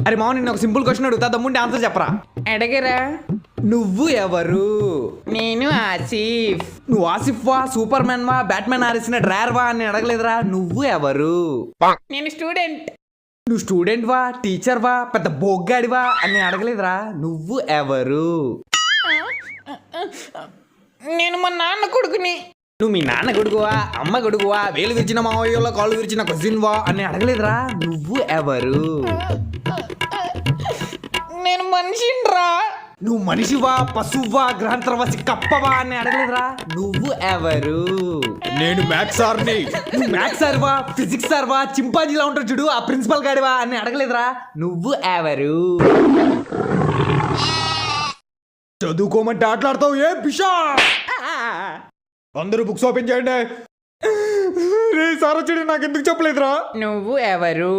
అరే మామ నిన్న ఒక సింపుల్ క్వశ్చన్ అడుగుతా దమ్ముంటే ఆన్సర్ చెప్పరా. అడగరా. నువ్వు ఎవరు? నేను ఆసిఫ్. నువ్వు ఆసిఫ్ వా, సూపర్ మ్యాన్ వా, బ్యాట్మెన్ ఆరేసిన డ్రైవర్ వా అని అడగలేదురా. నువ్వు ఎవరు? నేను స్టూడెంట్. నువ్వు స్టూడెంట్ వా, టీచర్ వా, పెద్ద బొగ్గాడివా అని అడగలేదురా. నువ్వు ఎవరు? నేను మా నాన్న కొడుకుని. నువ్వు మీ నాన్న కొడుకువా, అమ్మ కొడుకువా, వేలు విరిచిన మావయ్యలో కాళ్ళు విరిచిన కజిన్ వా అని అడగలేదురా. నువ్వు ఎవరు? నేను మనిషిరా. నువ్వు మనిషివా, పశువా, గ్రహాంతరవాసి కప్పవా అని అడగలేదురా. నువ్వు ఎవరు? నేను మ్యాథ్స్ సార్ని. నువ్వు మ్యాథ్స్ సార్వా, ఫిజిక్స్ సార్వా, చింపాజీలా ఉంటాడు చూడు ఆ ప్రిన్సిపల్ గాడివా అని అడగలేదురా. నువ్వు ఎవరు? చదువుకోమంటే ఆటలాడతావు ఏ పిషా. అందరూ బుక్స్ ఓపెన్ చేయండి. రే సార్ వచ్చాడు, నాకు ఎందుకు చెప్పలేదురా. నువ్వు ఎవరు?